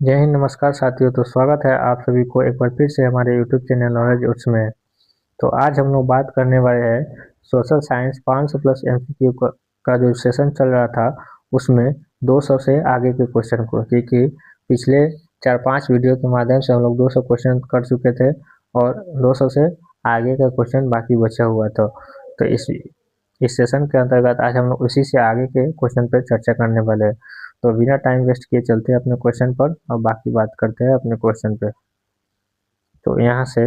जय हिंद, नमस्कार साथियों। तो स्वागत है आप सभी को एक बार फिर से हमारे यूट्यूब चैनल नॉलेज उट्स में। तो आज हम लोग बात करने वाले हैं सोशल साइंस 500 प्लस एमसीक्यू का जो सेशन चल रहा था उसमें 200 से आगे के क्वेश्चन को, क्योंकि पिछले 4-5 वीडियो के माध्यम से हम लोग 200 क्वेश्चन कर चुके थे और 200 से आगे का क्वेश्चन बाकी बचा हुआ था। तो इस सेशन के अंतर्गत आज हम लोग उसी से आगे के क्वेश्चन पर चर्चा करने वाले हैं। तो बिना टाइम वेस्ट किए चलते हैं अपने क्वेश्चन पर और बाकी बात करते हैं अपने क्वेश्चन पे। तो यहाँ से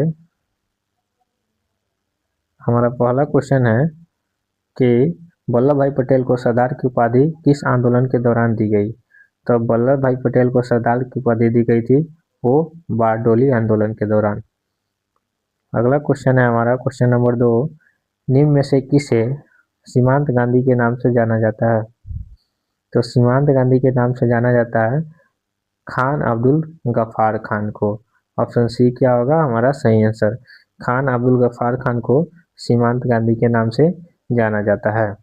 हमारा पहला क्वेश्चन है कि वल्लभ भाई पटेल को सरदार की उपाधि किस आंदोलन के दौरान दी गई। तो वल्लभ भाई पटेल को सरदार की उपाधि दी गई थी वो बारडोली आंदोलन के दौरान। अगला क्वेश्चन है हमारा क्वेश्चन नंबर 2, निम्न में से किसे सीमांत गांधी के नाम से जाना जाता है। तो सीमांत गांधी के नाम से जाना जाता है खान अब्दुल गफ्फार खान को। ऑप्शन सी क्या होगा हमारा सही आंसर। खान अब्दुल गफ्फार खान को सीमांत गांधी के नाम से जाना जाता है।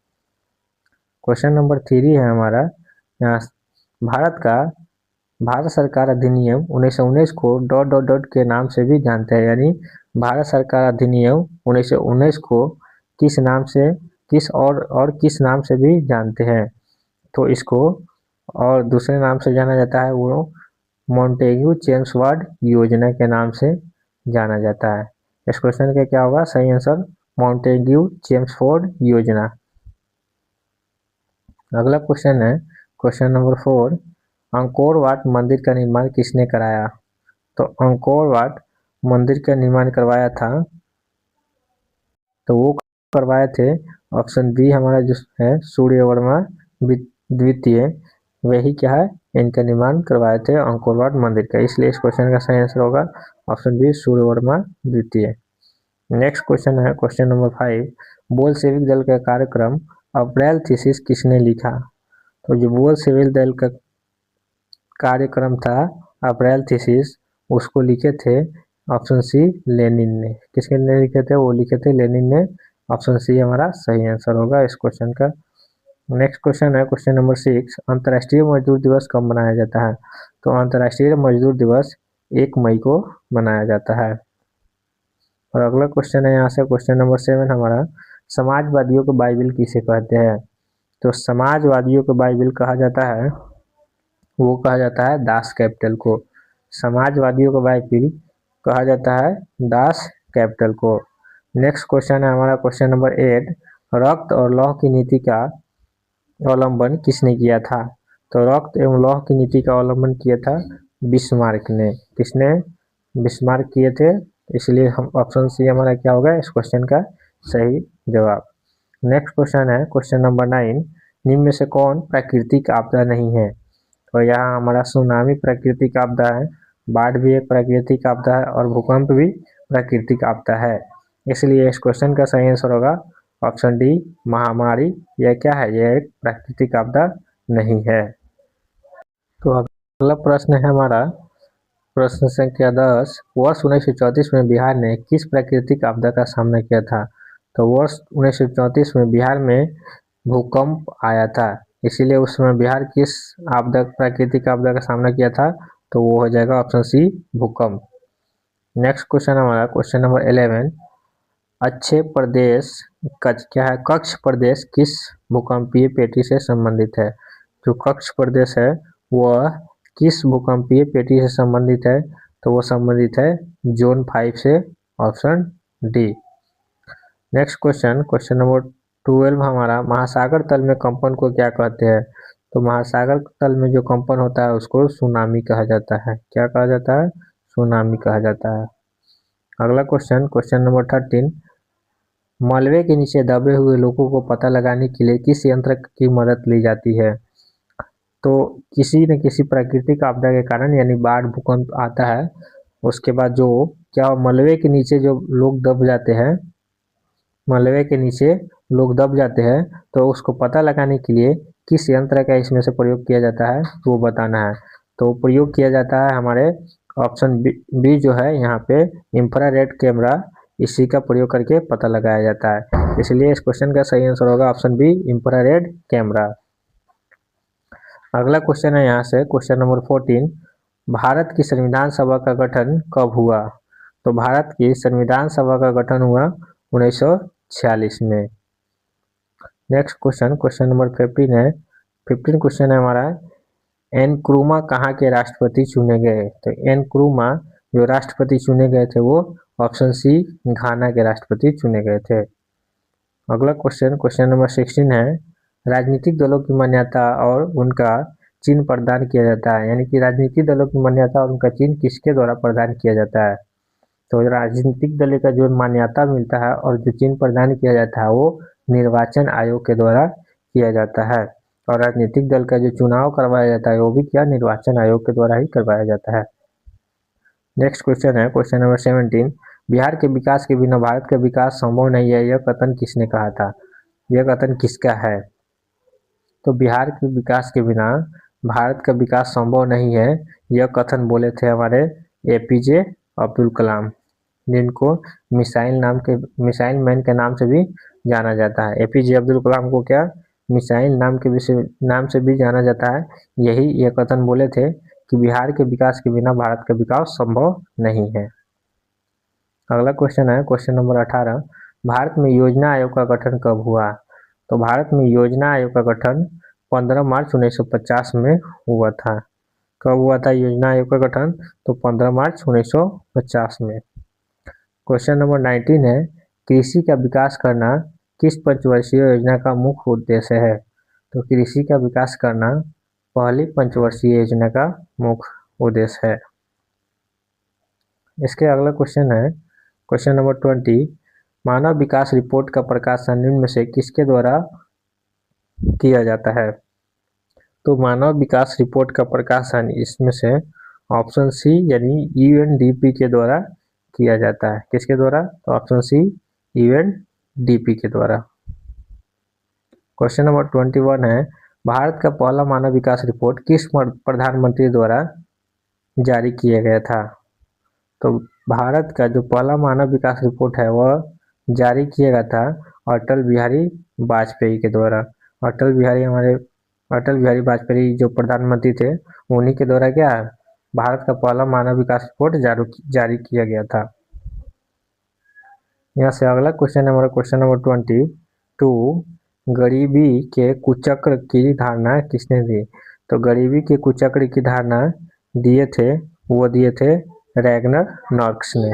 क्वेश्चन नंबर 3 है हमारा, यहाँ भारत सरकार अधिनियम 1919 को डॉट डॉट डॉट के नाम से भी जानते हैं, यानी भारत सरकार अधिनियम 1919 को किस नाम से किस नाम से भी जानते हैं। तो इसको और दूसरे नाम से जाना जाता है वो मॉन्टेग्यू चेम्सफोर्ड योजना के नाम से जाना जाता है। इस क्वेश्चन का क्या होगा सही आंसर, मॉन्टेग्यू चेम्सफोर्ड योजना। अगला क्वेश्चन है क्वेश्चन नंबर 4, अंकोर वाट मंदिर का निर्माण किसने कराया। तो अंकोर वाट मंदिर का निर्माण करवाया था, तो वो करवाए थे ऑप्शन बी हमारा जो है सूर्यवर्मा द्वितीय, वही क्या है इनका निर्माण करवाए थे अंकोर वाट मंदिर का, इसलिए इस क्वेश्चन का सही आंसर होगा ऑप्शन बी सूर्यवर्मा द्वितीय। नेक्स्ट क्वेश्चन है क्वेश्चन नंबर 5, बोल सेविक दल का कार्यक्रम अप्रैल थीसिस किसने लिखा। तो जो बोल सेविक दल का कार्यक्रम था अप्रैल थीसिस उसको लिखे थे ऑप्शन सी लेनिन ने। किसके ने लिखे थे, वो लिखे थे लेनिन ने। ऑप्शन सी हमारा सही आंसर होगा इस क्वेश्चन का। नेक्स्ट क्वेश्चन है क्वेश्चन नंबर 6, अंतर्राष्ट्रीय मजदूर दिवस कब मनाया जाता है। तो अंतर्राष्ट्रीय मजदूर दिवस 1 मई को मनाया जाता है। और अगला क्वेश्चन है यहाँ से क्वेश्चन नंबर 7 हमारा, समाजवादियों को बाइबिल किसे कहते हैं। तो समाजवादियों को बाइबिल कहा जाता है, वो कहा जाता है दास कैपिटल को। समाजवादियों को बाइबिल कहा जाता है दास कैपिटल को। नेक्स्ट क्वेश्चन है हमारा क्वेश्चन नंबर 8, रक्त और लौह की नीति का अवलंबन किसने किया था। तो रक्त एवं लौह की नीति का अवलंबन किया था बिस्मार्क ने। किसने, बिस्मार्क किए थे, इसलिए हम ऑप्शन सी हमारा क्या होगा इस क्वेश्चन का सही जवाब। नेक्स्ट क्वेश्चन है क्वेश्चन नंबर 9, निम्न में से कौन प्राकृतिक आपदा नहीं है। तो यहाँ हमारा सुनामी प्राकृतिक आपदा है, बाढ़ भी एक प्राकृतिक आपदा है और भूकंप भी प्राकृतिक आपदा है, इसलिए इस क्वेश्चन का सही आंसर होगा ऑप्शन डी महामारी। यह क्या है, यह एक प्राकृतिक आपदा नहीं है। तो अगला प्रश्न है हमारा प्रश्न संख्या 10, वर्ष 1934 में बिहार ने किस प्राकृतिक आपदा का सामना किया था। तो वर्ष 1934 में बिहार में भूकंप आया था, इसीलिए उस समय बिहार किस आपदा प्राकृतिक आपदा का सामना किया था, तो वो हो जाएगा ऑप्शन सी भूकंप। नेक्स्ट क्वेश्चन हमारा क्वेश्चन नंबर 11, अच्छे प्रदेश क्या है, कक्ष प्रदेश किस भूकंपीय पेटी से संबंधित है। जो कक्ष प्रदेश है वह किस भूकंपीय पेटी से संबंधित है, तो वो संबंधित है जोन 5 से, option D. Next question question number 12 हमारा, महासागर तल में कंपन को क्या कहते हैं। तो महासागर तल में जो कंपन होता है उसको सुनामी कहा जाता है। क्या कहा जाता है, सुनामी कहा जाता है। अगला क्वेश्चन क्वेश्चन नंबर 13, मलबे के नीचे दबे हुए लोगों को पता लगाने के लिए किस यंत्र की मदद ली जाती है। तो किसी न किसी प्राकृतिक आपदा के कारण यानी बाढ़ भूकंप आता है, उसके बाद जो क्या मलबे के नीचे जो लोग दब जाते हैं, मलबे के नीचे लोग दब जाते हैं, तो उसको पता लगाने के लिए किस यंत्र का इसमें से प्रयोग किया जाता है वो बताना है। तो प्रयोग किया जाता है हमारे ऑप्शन बी जो है यहाँ पे इंफ्रारेड कैमरा, इसी का प्रयोग करके पता लगाया जाता है, इसलिए इस क्वेश्चन का सही आंसर होगा ऑप्शन बी इंफ्रारेड कैमरा। अगला क्वेश्चन है यहाँ से क्वेश्चन नंबर 14, भारत की संविधान सभा का गठन कब हुआ? तो भारत की संविधान सभा का गठन हुआ 1946 में। नेक्स्ट क्वेश्चन, क्वेश्चन नंबर 15 है। 15 क्वेश्चन है हमारा, एनक्रूमा कहाँ के राष्ट्रपति चुने गए? तो एनक्रूमा जो राष्ट्रपति चुने गए थे वो ऑप्शन सी घाना के राष्ट्रपति चुने गए थे। अगला क्वेश्चन, क्वेश्चन नंबर 16 है, राजनीतिक दलों की मान्यता और उनका चिन्ह प्रदान किया जाता है, यानी कि राजनीतिक दलों की मान्यता और उनका चिन्ह किसके द्वारा प्रदान किया जाता है? तो राजनीतिक दल का जो मान्यता मिलता है और जो चिन्ह प्रदान किया जाता है वो निर्वाचन आयोग के द्वारा किया जाता है, और राजनीतिक दल का जो चुनाव करवाया जाता है वो भी क्या निर्वाचन आयोग के द्वारा ही करवाया जाता है। नेक्स्ट क्वेश्चन है, क्वेश्चन नंबर 17, बिहार के विकास के बिना भारत का विकास संभव नहीं है, यह कथन किसने कहा था? यह कथन किसका है? तो बिहार के विकास के बिना भारत का विकास संभव नहीं है, यह कथन बोले थे हमारे एपीजे अब्दुल कलाम, जिनको मिसाइल मैन के नाम से भी जाना जाता है। एपीजे अब्दुल कलाम को क्या मिसाइल नाम से भी जाना जाता है। यही ये कथन बोले थे कि बिहार के विकास के बिना भारत का विकास संभव नहीं है। अगला क्वेश्चन है, क्वेश्चन नंबर 18, भारत में योजना आयोग का गठन कब हुआ? तो भारत में योजना आयोग का गठन 15 मार्च 1950 में हुआ था। कब हुआ था योजना आयोग का गठन? तो 15 मार्च 1950 में। क्वेश्चन नंबर 19 है, कृषि का विकास करना किस पंचवर्षीय योजना का मुख्य उद्देश्य है? तो कृषि का विकास करना पहली पंचवर्षीय योजना का मुख्य उद्देश्य है। इसके अगला क्वेश्चन है, क्वेश्चन नंबर 20, मानव विकास रिपोर्ट का प्रकाशन निम्न में से किसके द्वारा किया जाता है? तो मानव विकास रिपोर्ट का प्रकाशन इसमें से ऑप्शन सी यानी यूएनडीपी के द्वारा किया जाता है। किसके द्वारा? तो ऑप्शन सी यूएनडीपी के द्वारा। क्वेश्चन नंबर 21 है, भारत का पहला मानव विकास रिपोर्ट किस प्रधानमंत्री द्वारा जारी किया गया था? तो भारत का जो पहला मानव विकास रिपोर्ट है वह जारी किया गया था अटल बिहारी वाजपेयी के द्वारा। अटल बिहारी वाजपेयी जो प्रधानमंत्री थे उन्हीं के द्वारा क्या भारत का पहला मानव विकास रिपोर्ट जारी किया गया था। यहाँ से अगला क्वेश्चन हमारा क्वेश्चन नंबर 22, गरीबी के कुचक्र की धारणा किसने दी? तो गरीबी के कुचक्र की धारणा दिए थे रैगनर नॉर्क्स ने।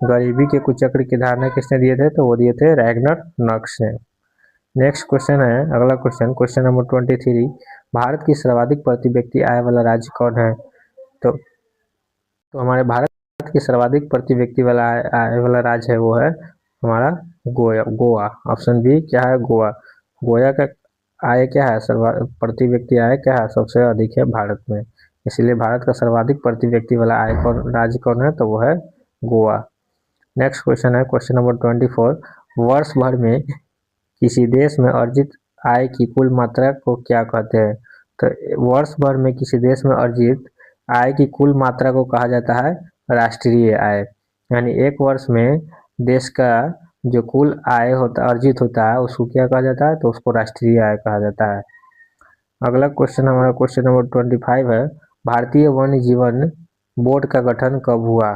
गरीबी के कुचक्र की धारणा किसने दिए थे? तो वो दिए थे रैगनर नॉर्क्स ने। नेक्स्ट क्वेश्चन है, अगला क्वेश्चन, क्वेश्चन नंबर 23, भारत की सर्वाधिक प्रति व्यक्ति आय वाला राज्य कौन है? तो हमारे भारत की सर्वाधिक प्रति व्यक्ति वाला आय वाला राज्य है वो है हमारा गोवा। ऑप्शन बी क्या है? गोवा। गोवा का आय क्या है? प्रति व्यक्ति आय क्या है? सबसे अधिक है भारत में, इसलिए भारत का सर्वाधिक प्रति व्यक्ति वाला आय राज्य कौन है? तो वो है गोवा। नेक्स्ट क्वेश्चन है, क्वेश्चन नंबर 24, वर्ष भर में किसी देश में अर्जित आय की कुल मात्रा को क्या कहते हैं? तो वर्ष भर में किसी देश में अर्जित आय की कुल मात्रा को कहा जाता है राष्ट्रीय आय। यानी एक वर्ष में देश का जो कुल आय अर्जित होता है उसको क्या कहा जाता है? तो उसको राष्ट्रीय आय कहा जाता है। अगला क्वेश्चन हमारा क्वेश्चन नंबर 25 है, भारतीय वन्य जीवन बोर्ड का गठन कब हुआ?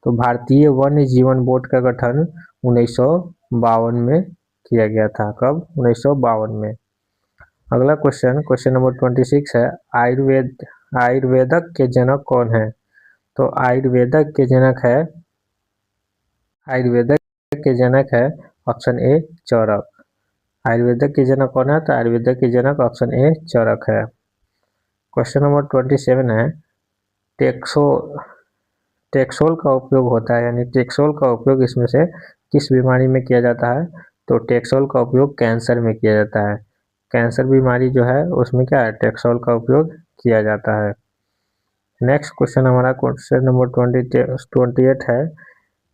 तो भारतीय वन्य जीवन बोर्ड का गठन 1952 में किया गया था। कब? 1952 में। अगला क्वेश्चन, क्वेश्चन नंबर 26 है, आयुर्वेदक के जनक कौन है? तो आयुर्वेदक के जनक है ऑप्शन ए चरक। आयुर्वेदक के जनक कौन है? तो आयुर्वेदक के जनक ऑप्शन ए चरक है। क्वेश्चन नंबर 27 है, टेक्सोल का उपयोग होता है, यानी टेक्सोल का उपयोग इसमें से किस बीमारी में किया जाता है? तो टेक्सोल का उपयोग कैंसर में किया जाता है। कैंसर बीमारी जो है उसमें क्या है? टेक्सोल का उपयोग किया जाता है। नेक्स्ट क्वेश्चन हमारा क्वेश्चन नंबर 28 है,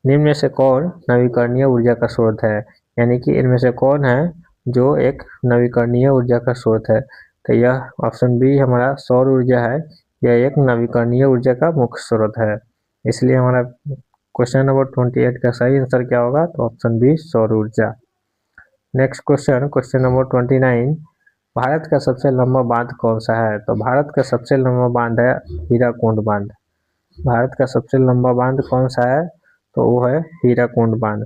निम्न में से कौन नवीकरणीय ऊर्जा का स्रोत है? यानी कि इनमें से कौन है जो एक नवीकरणीय ऊर्जा का स्रोत है? तो यह ऑप्शन बी हमारा सौर ऊर्जा है, यह एक नवीकरणीय ऊर्जा का मुख्य स्रोत है। इसलिए हमारा क्वेश्चन नंबर 28 का सही आंसर क्या होगा? तो ऑप्शन बी सौर ऊर्जा। Next question, question number 29, Bharat का सबसे लंबा बांध कौन सा है? तो भारत का सबसे लंबा बांध है हीराकुंड बांध। भारत का सबसे लंबा बांध कौन सा है? तो वो है हीराकुंड बांध।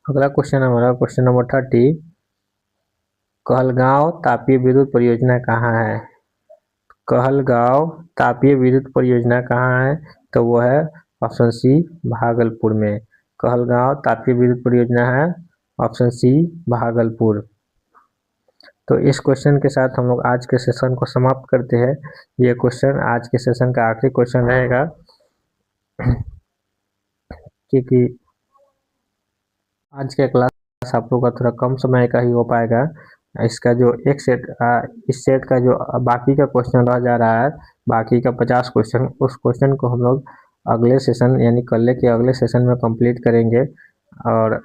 अगला क्वेश्चन हमारा क्वेश्चन नंबर 30, कहलगांव तापीय विद्युत परियोजना कहाँ है? कहलगांव तापीय विद्युत परियोजना कहाँ है? तो वो है ऑप्शन सी भागलपुर में। कहलगांव तापीय विद्युत परियोजना है ऑप्शन सी भागलपुर। तो इस क्वेश्चन के साथ हम लोग आज के सेशन को समाप्त करते हैं। ये क्वेश्चन आज के सेशन का आखिरी क्वेश्चन रहेगा, क्योंकि आज का क्लास आप लोग का थोड़ा कम समय का ही हो पाएगा। इसका जो एक सेट इस सेट का जो बाकी का क्वेश्चन रह जा रहा है, बाकी का 50 क्वेश्चन, उस क्वेश्चन को हम लोग अगले सेशन यानी कल के अगले सेशन में कंप्लीट करेंगे। और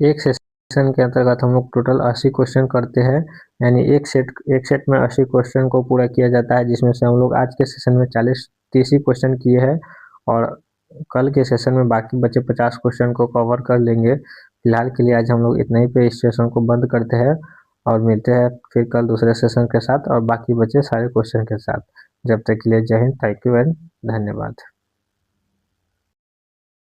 एक सेशन के अंतर्गत हम लोग टोटल 80 क्वेश्चन करते हैं, यानी एक सेट में 80 क्वेश्चन को पूरा किया जाता है, जिसमें से हम लोग आज के सेशन में 30 ही क्वेश्चन किए हैं और कल के सेशन में बाकी बचे 50 क्वेश्चन को कवर कर लेंगे। फिलहाल के लिए आज हम लोग इतना ही पे इस सेशन को बंद करते हैं और मिलते हैं फिर कल दूसरे सेशन के साथ और बाकी बचे सारे क्वेश्चन के साथ। जब तक के लिए जय हिंद, थैंक यू एंड धन्यवाद।